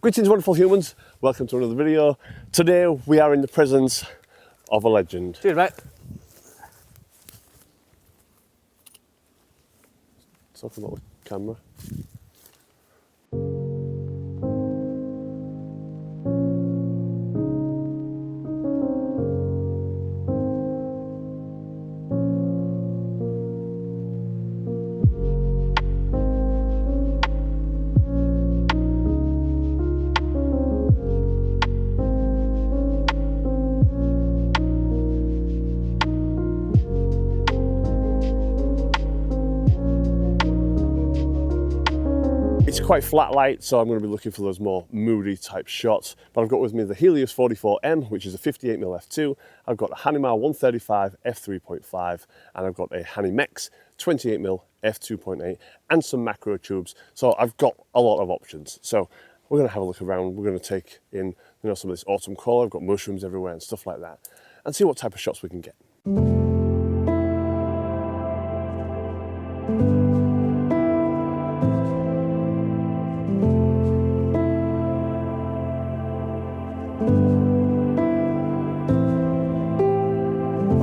Greetings wonderful humans, welcome to another video. Today we are in the presence of a legend. Cheers, mate. Talking about the camera. It's quite flat light, so I'm going to be looking for those more moody type shots. But I've got with me the Helios 44M, which is a 58mm f2. I've got a Hanimar 135 f3.5, and I've got a Hanimex 28mm f2.8, and some macro tubes. So I've got a lot of options. So we're going to have a look around. We're going to take in, some of this autumn colour. I've got mushrooms everywhere and stuff like that, and see what type of shots we can get.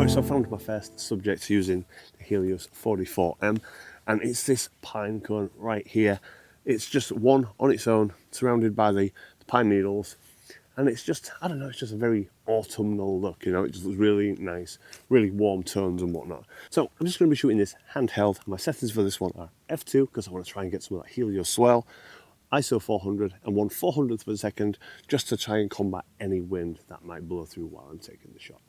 So I found my first subject using the Helios 44M, and it's this pine cone right here. It's just one on its own, surrounded by the pine needles, and it's just, I don't know, it's just a very autumnal look, It just looks really nice, really warm tones and whatnot. So I'm just going to be shooting this handheld. My settings for this one are f2, because I want to try and get some of that Helios swell, ISO 400 and 1/400th of a second, just to try and combat any wind that might blow through while I'm taking the shot.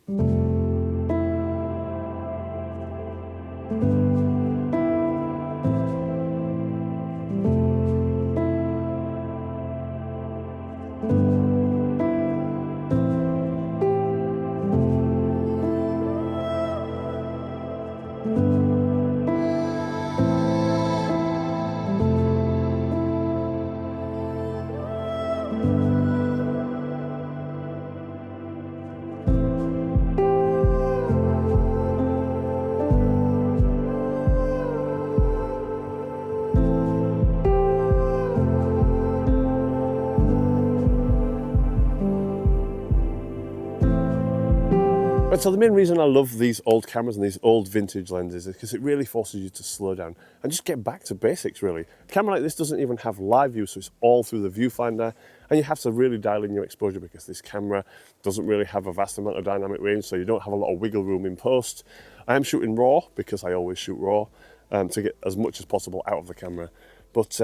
But so the main reason I love these old cameras and these old vintage lenses is because it really forces you to slow down and just get back to basics, really. A camera like this doesn't even have live view, so it's all through the viewfinder, and you have to really dial in your exposure because this camera doesn't really have a vast amount of dynamic range, so you don't have a lot of wiggle room in post. I am shooting raw because I always shoot raw to get as much as possible out of the camera. But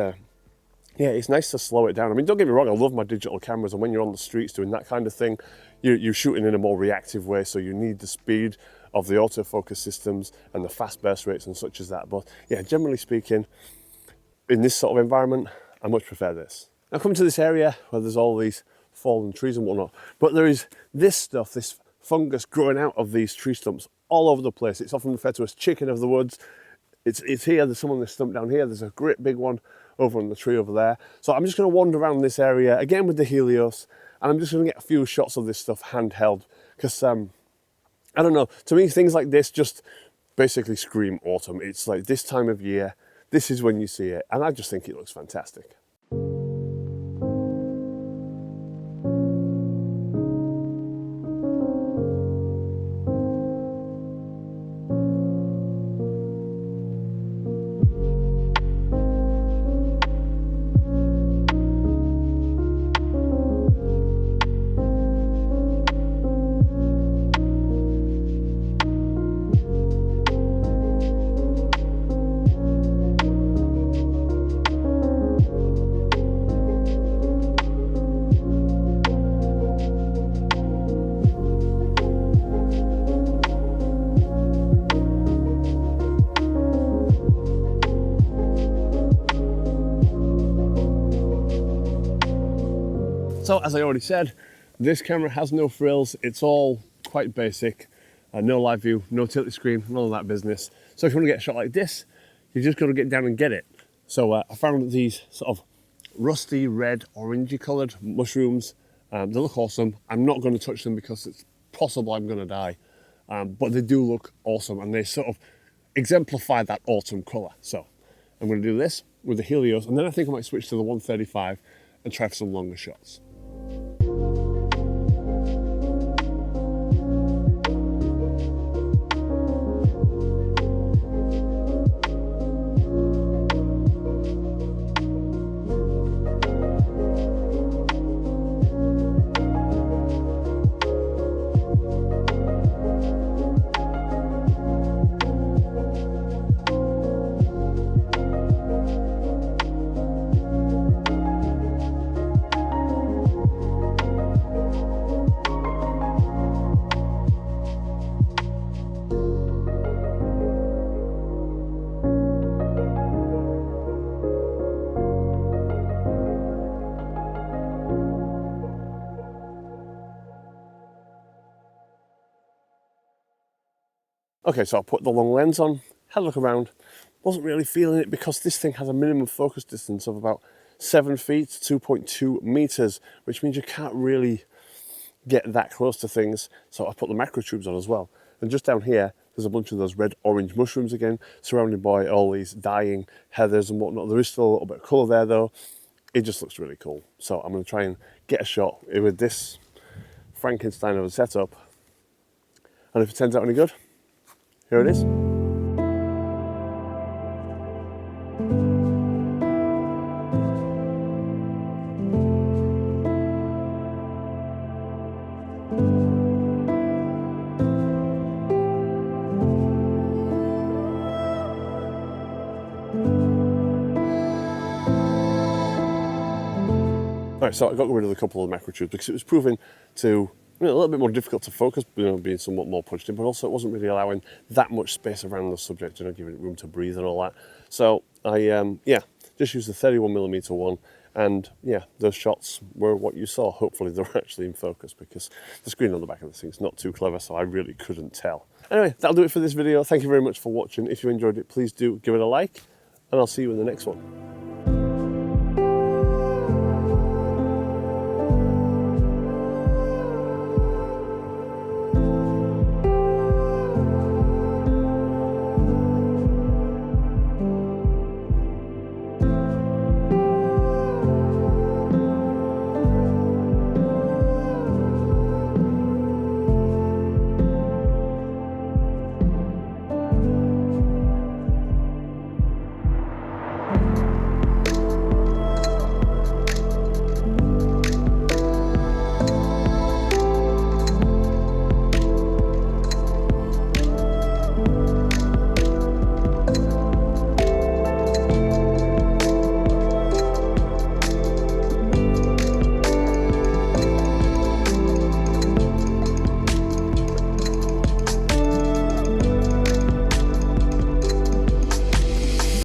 yeah, it's nice to slow it down. I mean, don't get me wrong, I love my digital cameras, and when you're on the streets doing that kind of thing, you're shooting in a more reactive way, so you need the speed of the autofocus systems and the fast burst rates and such as that. But yeah, generally speaking, in this sort of environment, I much prefer this. Now come to this area where there's all these fallen trees and whatnot, but there is this stuff, this fungus growing out of these tree stumps all over the place. It's often referred to as chicken of the woods. It's here, there's some on this stump down here, there's a great big one over on the tree over there. So I'm just going to wander around this area again with the Helios, and I'm just going to get a few shots of this stuff handheld, because I don't know, to me things like this just basically scream autumn. It's like this time of year, this is when you see it, and I just think it looks fantastic. So as I already said, this camera has no frills. It's all quite basic. No live view, no tilted screen, none of that business. So if you want to get a shot like this, you just got to get down and get it. So I found these sort of rusty red, orangey coloured mushrooms. They look awesome. I'm not going to touch them because it's possible I'm going to die. But they do look awesome, and they sort of exemplify that autumn colour. So I'm going to do this with the Helios, and then I think I might switch to the 135 and try for some longer shots. Okay, so I put the long lens on, had a look around, wasn't really feeling it because this thing has a minimum focus distance of about 7 feet, 2.2 meters, which means you can't really get that close to things. So I put the macro tubes on as well. And just down here, there's a bunch of those red-orange mushrooms again, surrounded by all these dying heathers and whatnot. There is still a little bit of colour there though. It just looks really cool. So I'm going to try and get a shot with this Frankenstein of a setup. And if it turns out any good, here it is. Right, so I got rid of a couple of the macro tubes because it was proving to a little bit more difficult to focus, being somewhat more punched in, but also it wasn't really allowing that much space around the subject, giving it room to breathe and all that. So I, just used the 31mm one, and yeah, those shots were what you saw. Hopefully they were actually in focus because the screen on the back of this thing is not too clever, so I really couldn't tell. Anyway, that'll do it for this video. Thank you very much for watching. If you enjoyed it, please do give it a like, and I'll see you in the next one.